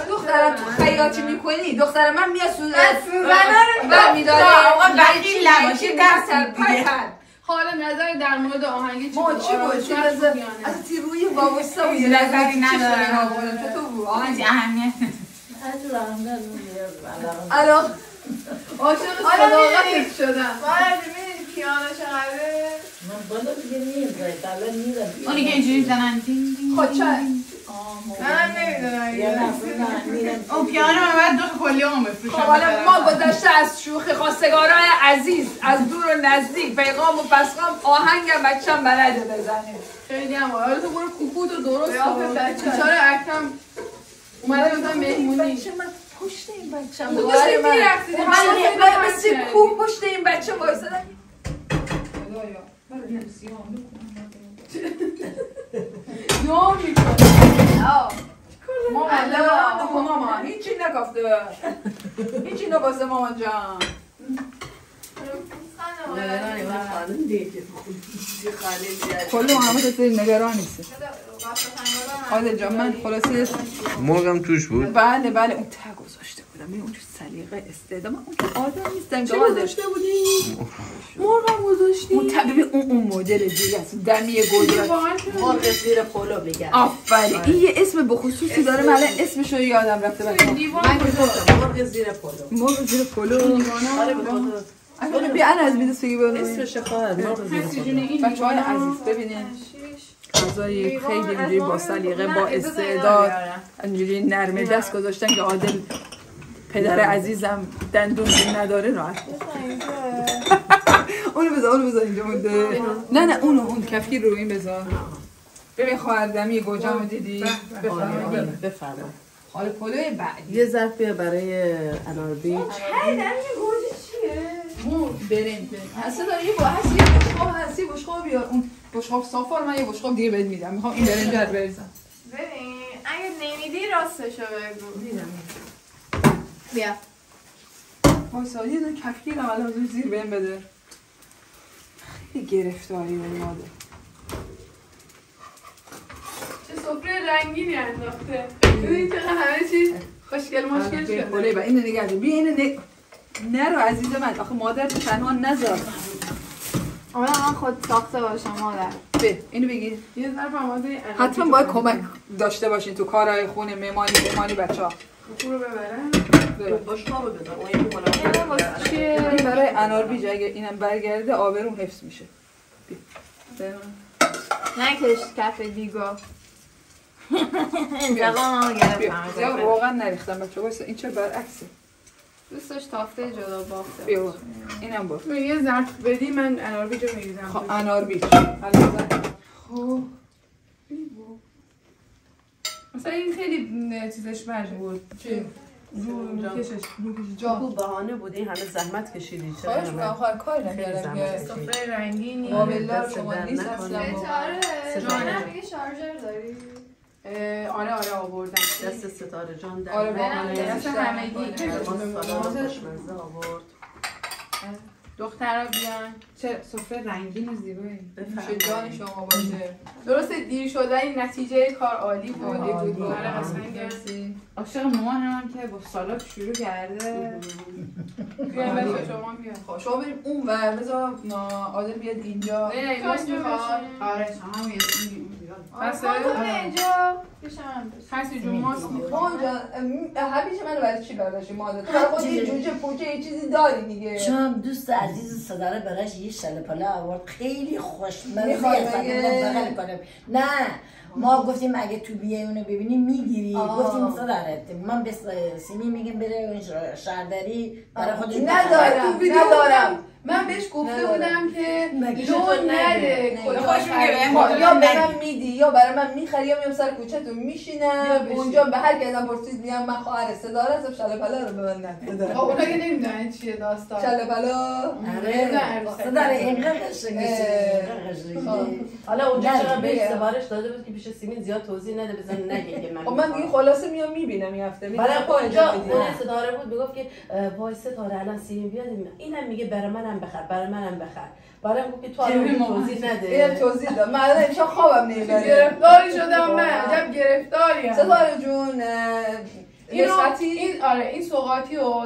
Speaker 2: دخترم تو خیاطی میکنی. دختر من میاد سوزنه
Speaker 3: رو
Speaker 2: برمیداره.
Speaker 6: آقا بخیل نباشی
Speaker 4: حالا نظر در مورد آهنگی چی بود؟
Speaker 2: چی بود؟ از تیروی وابسته بود.
Speaker 6: نظری ندارم.
Speaker 2: تو
Speaker 6: آهنگ اهمیت
Speaker 2: الان
Speaker 4: عاشق صداقتت شدم.
Speaker 3: میدونی پیانو چقدره؟
Speaker 1: من بالا دیگه نیزه
Speaker 6: اونی که اینجوری زنن
Speaker 2: خود چه؟
Speaker 3: منم نمیدونم.
Speaker 6: اون پیانو من باید دو کلی هم بفروشم.
Speaker 2: حالا ما گذشته از شوخی خواستگارای عزیز، از دور و نزدیک، پیغام و پسغام، آهنگم بچه‌م بلده بزنه.
Speaker 4: خیلی هم حالا تو برو کوکوتو درست کن. بیچاره اکرم اومده مثلا مهمونی.
Speaker 2: بچه من پشت این بچه‌م
Speaker 4: تو داشتی میرفتی.
Speaker 2: من مثل کوه پشت این بچه وایسادم.
Speaker 4: یار میکنه.
Speaker 2: مامان هیچی نگفته. هیچی نگفته مامان جان. کلو همه تو نگران نیستی. آده جان من خلاصه
Speaker 5: مرغم توش بود.
Speaker 2: بله اون ته گذاشته بودم. ببین اون سلیقه استعداد. من اون که آدم نیستم.
Speaker 4: چی گذاشته بودی؟ مرغم گذاشتی؟
Speaker 2: اون ته ببین اون مدل دیگه است. دمی گل.
Speaker 1: مرغ زیر پلو بگم.
Speaker 2: آفرین. این یه اسم به خصوصی داره. من اسمش رو یادم رفته.
Speaker 1: من گفتم مرغ زیر پلو.
Speaker 2: مرغ زیر پلو.
Speaker 1: آره به خدا.
Speaker 2: اون بیا از بیدست بگی بگو.
Speaker 1: اسمش خواهد مرغ زیر پلو.
Speaker 2: بچه‌های عزیز ببینین. غذای خیلی اینجوری با سلیقه با استعداد اینجوری نرم دست گذاشتن که عادل پدر عزیزم دندون نداره راحت. اونو بذار اینجا مونده. نه اون کفگیر رو این بذار. ببین خواهردمی گوجه‌مو دیدی؟
Speaker 1: بفرمایید.
Speaker 2: حالا پلوی بعدی
Speaker 1: یه ظرف بیا برای انار بیچ.
Speaker 2: برنج هستی داری یه بشقاب بیار. اون بشقاب صافال من یه بشقاب دیگه بهت میدم. میخوام این برنج رو بریزم.
Speaker 3: ببین اگه نمیدی راستشو بگو.
Speaker 2: میدم.
Speaker 3: بیا.
Speaker 2: وایسا یه دونه کفگیرم الان زیر بهم بده. خیلی گرفتاری اون ماده.
Speaker 4: چه سفره رنگینی انداخته. ببین چقدر همه چیز خوشگل مشکل شده.
Speaker 2: بله با اینو نگه دار. بیا اینو نرو عزیز من. آخه مادر تو تنها نذار.
Speaker 3: من خود ساخته باشم مادر.
Speaker 2: اینو بگیر.
Speaker 4: یه ظرف آماده
Speaker 2: حتما باید کمک داشته باشین تو کارهای خونه مهمانی بچه‌ها.
Speaker 4: کوکو رو ببرن.
Speaker 6: باشقابو بذار.
Speaker 2: این برای اناربیج اگه اینم برگرده آبرون حفظ میشه.
Speaker 3: نکش کف دیگا. زبان
Speaker 2: یا واقعا نریختم بچه‌ها. واسه این چه برعکسه.
Speaker 3: دوست داشت تافته جدا بافته.
Speaker 2: بیا اینم برو.
Speaker 4: یه ظرف بدی من اناربیج رو میریزم.
Speaker 2: خب اناربیج.
Speaker 4: خب مثلا این خیلی چیزش بد بود. چی؟ رو کشش جا
Speaker 6: خوب بهانه بود این همه زحمت کشیدی.
Speaker 2: خواهش می‌کنم خواهر کار نکردم که
Speaker 4: سفره رنگینی.
Speaker 2: والا شما نیست اصلا.
Speaker 3: جانم میگه شارژر داری؟
Speaker 4: آره آوردم.
Speaker 6: دست ستاره جان در
Speaker 2: آره واقعا
Speaker 4: دست همگی
Speaker 6: خوشمزه آورد.
Speaker 4: دخترها بیان. چه سفره رنگین و زیبایی.
Speaker 2: میشه جان شما باشه.
Speaker 4: درسته دیر شده این نتیجه کار عالی بود.
Speaker 2: عالی بود.
Speaker 4: آره قشنگه. عاشق مامانم که با سالاد شروع کرده. بیا بچه شما بیا.
Speaker 2: خب شما بریم اون ور بذار عادل بیاد اینجا.
Speaker 4: نه ماست میخواد. آره شما هم
Speaker 3: بس اینجا پیشم
Speaker 4: هستی جون ماست میخواد.
Speaker 2: مامان جان همیشه منو برای چی برداشتی مادر؟ تو برای خود یه جوجه پوچه یه چیزی داری دیگه.
Speaker 1: چون دوست عزیز صداره براش یه شلپله آورد خیلی خوشمزه
Speaker 2: میخوای
Speaker 1: است. بغل کنم. نه ما گفتیم اگه تو بیای اونو ببینی میگیری. گفتیم صداره من به سیمی میگم بره اون شهرداری برای خودش
Speaker 2: ندارم. من بهش گفته بودم که لون نده یا برام میدی یا برای من میخری یا میام سر کوچه‌تون میشینم اونجا به هر کی ازم پرسید میگم من خواهر صداره هستم شلپله رو به من نده.
Speaker 4: اونا که نمیدونن چیه داستان
Speaker 2: شلپله
Speaker 1: صداره اینقدر قشنگه.
Speaker 6: حالا اونجا چقدر بهش سفارش داده بود که پیش سیمین زیاد توضیح نده بزن نگه که
Speaker 2: من دیگه خلاصه میام میبینم این هفته.
Speaker 6: برای اونجا خونه ستاره بود میگفت که وای ستاره الان سیمین بیاد اینم میگه برای منم بخر برای اون که تو الان توضیح نده.
Speaker 2: اینم توضیح داد. من الان امشب خوابم نمیبره.
Speaker 4: گرفتاری شدم من. عجب گرفتاریم.
Speaker 2: ستاره جون
Speaker 4: این سوغاتی و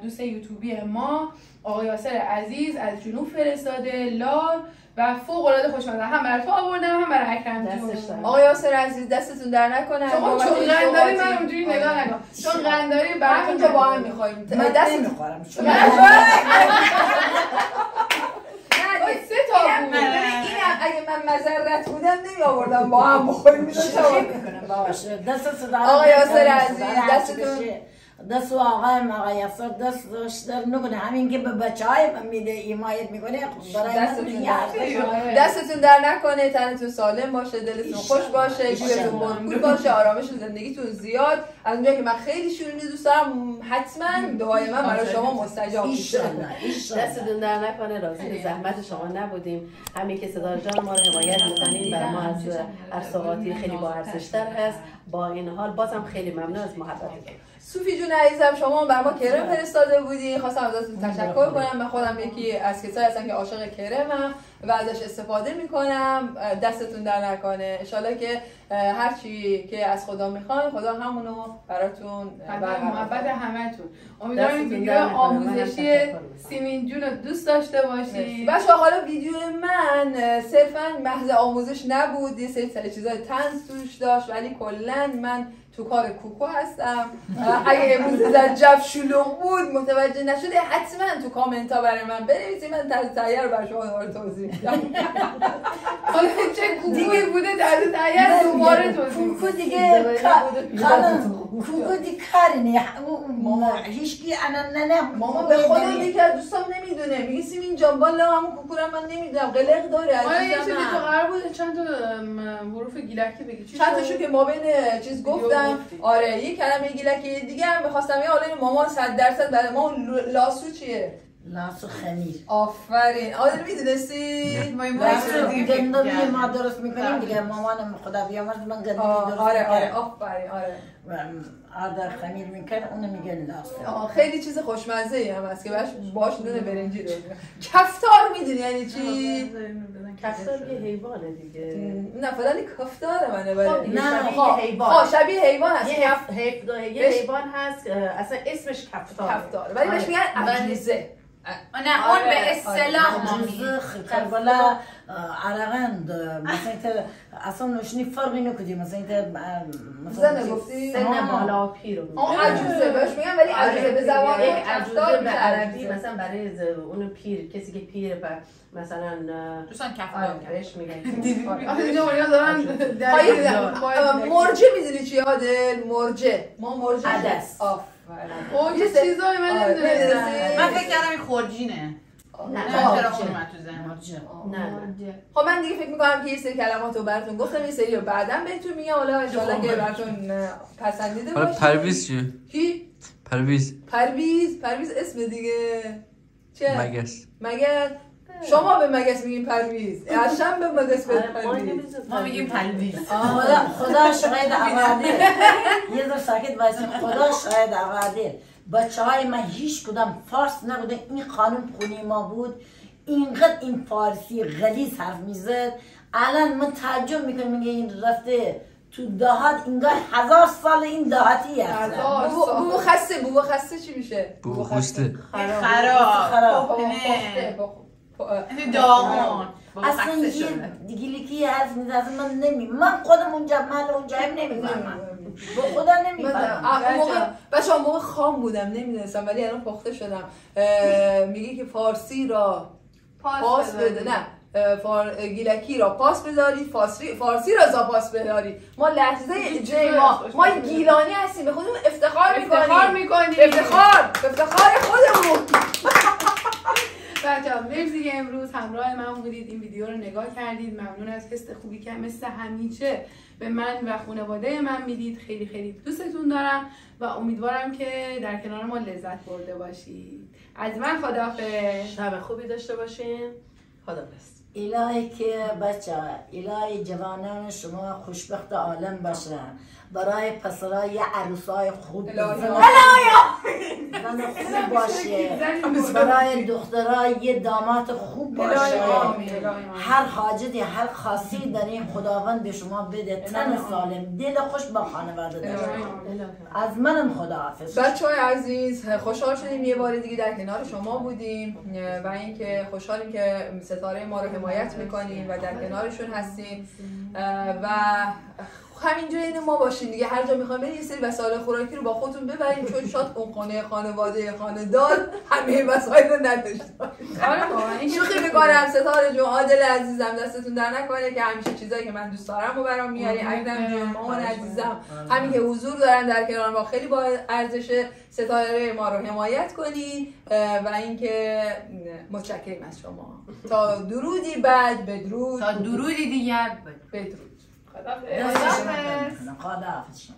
Speaker 4: دوست یوتیوبی ما آقای یاسر عزیز از جنوب فرستاده لار و فوق العاده خوشمزه. هم برای تو آوردم هم برای اکرم جون.
Speaker 2: آقای یاسر عزیز دستتون در نکنه.
Speaker 4: شما چون قنداری من اونجوری نگاه نکن. چون قنداری براتون
Speaker 2: اینجا با هم می‌خوایم.
Speaker 1: دست نمیخورم شما.
Speaker 2: سه تا بود. اینم اگه من مزرعت بودم نمی آوردم با هم بخوریم.
Speaker 1: دست
Speaker 2: آقای یاسر عزیز دستتون
Speaker 1: دست آقای یاسر دست داشته نکنه همین که به بچه‌های من میده حمایت میکنه
Speaker 2: دستتون در نکنه. تنتون سالم باشه دلتون خوش باشه جیبتون پرپول باشه آرامش زندگیتون زیاد. از اونجایی که من خیلی شیرینی دوست دارم حتما دعای من برای شما مستجاب میشه.
Speaker 6: دستتون در نکنه. راضی به زحمت شما نبودیم. همین که ستاره جان ما رو حمایت میکنین برای ما از ارساقاتی خیلی با ارزش‌تر هست. با این حال بازم خیلی ممنون از محبتتون.
Speaker 2: صوفی جون عزیزم شما بر ما کرم فرستاده بودی. خواستم ازتون تشکر کنم. من خودم یکی از کسایی هستم که عاشق کرمم و ازش استفاده میکنم. دستتون در نکنه. ان شاءالله که هر چی که از خدا میخواین خدا همونو براتون
Speaker 4: محبت همتون. امیدوارم این ویدیو آموزشی سیمین جون رو دوست داشته باشید.
Speaker 2: بچه‌ها حالا ویدیو من صرفا محض آموزش نبود. یه سری چیزای طنز توش داشت ولی کلا من تو کار کوکو هستم. اگه امروز زجب شلوغ بود متوجه نشده حتما تو کامنت ها برای من بنویسید. من طرز تهیه رو برای شما دوباره توضیح میدم.
Speaker 4: حالا چه کوکویی بوده طرز تهیه دوباره توضیح
Speaker 1: کوکو دیگه کوکو دیگه کاری نه. هیچکی نه
Speaker 2: ماما به خدا دیگه دوستام نمیدونه. میگه سیمین جان والا همون کوکو رو من نمیدونم قلق داره
Speaker 4: عزیزم. یه چیزی تو قرار بود چند تا حروف گیلکی بگی.
Speaker 2: چند تاشو که ما بین چیز گفتم. آره یه کلمه گیلکی دیگه هم می‌خواستم. یه حالا مامان 100% برای ما لاسو چیه؟
Speaker 1: لاس و خمیر.
Speaker 2: آفرین. عادل میدونستی؟
Speaker 1: لاس گندمی ما درست میکنیم دیگه. مامانم خدا بیامرز من گندمی درست
Speaker 2: آره آفرین آره.
Speaker 1: آردر خمیر میکنه اونو میگن لاس.
Speaker 2: خیلی چیز خوشمزه ای هم هست که باش نون برنجی رو کفتار میدونی یعنی چی؟
Speaker 6: کفتار یه حیوانه دیگه.
Speaker 2: نه فلان کفتار منه ولی
Speaker 6: نه حیوان.
Speaker 2: شبیه حیوان هست.
Speaker 6: یه حیوان هست اصلا اسمش کفتار.
Speaker 2: ولی بهش میگن عجوزه.
Speaker 3: نه اون به اصطلاح ما
Speaker 1: میگه کربلا عرقند مثلا اصلا نشونی فرقی نکردی مثلا
Speaker 2: زنه گفتی؟
Speaker 6: سن بالا پیر.
Speaker 2: اون عجوزه بهش میگن ولی عجوزه به زبان
Speaker 6: عجوزه به عربی مثلا برای اون پیر کسی که پیر مثلا
Speaker 3: دوستان کفتار
Speaker 6: بهش میگن.
Speaker 4: اینجا اونیا دارن
Speaker 2: مرجه میدونی چیه عادل؟ مرجه. ما مرجه
Speaker 6: عدس.
Speaker 4: اوه یه چیزایی من نمیدونستم.
Speaker 3: من فکر کردم این خورجینه. نه چرا اومد تو ذهنم؟
Speaker 6: نه.
Speaker 2: خب من دیگه فکر میکنم که یه سری کلمات رو براتون گفتم یه سری رو بعداً بهتون میگم حالا ان شاءالله که براتون پسندیده باشه.
Speaker 5: پرویز چیه؟
Speaker 2: کی؟ پرویز اسم دیگه. چه؟ مگس. شما به مگس میگین پرویز. هاشم به مگس به پرویز.
Speaker 3: ما میگیم پرویز.
Speaker 1: خدا شاید عقادل. یه ذره ساکت وایسین. خدا شاید عقادل. بچه‌های من هیچ کدام فارس نبوده. این خانم خونی ما بود. اینقدر این فارسی غلیظ حرف میزد. الان من تعجب میکنم میگه این رفته تو دهات انگار 1000 سال این دهاتی هست.
Speaker 2: بو خسته چی میشه؟
Speaker 5: بو خسته.
Speaker 3: خراب. داغون.
Speaker 1: اصلا یه دیگلیکی حرف میزد من خودم اونجا نمیفهمم. با خدا نمیفهمم.
Speaker 2: بچه موقع خام بودم نمیدونستم ولی الان پخته شدم. میگه که فارسی را پاس بده نه گیلکی را پاس بداری فارسی را زاپاس بداری. ما لحظه اجرای ما گیلانی هستیم به خودمون افتخار میکنیم. افتخار خودمون.
Speaker 4: بچه‌ها مرسی که امروز همراه من بودید این ویدیو رو نگاه کردید. ممنون از حس خوبی که مثل همیشه به من و خانواده من میدید. خیلی خیلی دوستتون دارم و امیدوارم که در کنار ما لذت برده باشید. از من خداحافظ.
Speaker 6: شب خوبی داشته باشین. خداحافظ.
Speaker 1: الهی که بچه الهی جوانان شما خوشبخت عالم باشن. برای پسرای عروسای خوب زن خوب باشه. برای دخترای یه داماد خوب باشه. هر حاجتی هر خاصی دارین خداوند به شما بده. تن سالم دل خوش با خانواده داشته. از منم خداحافظ.
Speaker 2: بچه‌های عزیز خوشحال شدیم یه بار دیگه در کنار شما بودیم و اینکه خوشحالیم که ستاره ما رو حمایت میکنین و در کنارشون هستین و همینجوری اینو ما باشین دیگه. هر جا میخوایم بریم یه سری وسایل خوراکی رو با خودتون ببرین چون شاید اون خانواده خانه‌دار همه وسایل رو نداشته باشه. شوخی میکنم. ستاره جون عادل عزیزم دستتون در نکنه که همیشه چیزایی که من دوست دارم رو برام میاری. اکرم جون مامان عزیزم همین که حضور دارن در کنار ما خیلی با ارزشه. ستاره ما رو حمایت کنین و اینکه متشکرم از شما. تا درودی بعد بدرود.
Speaker 3: تا درودی دیگر
Speaker 2: بدرود.
Speaker 1: خداحافظ.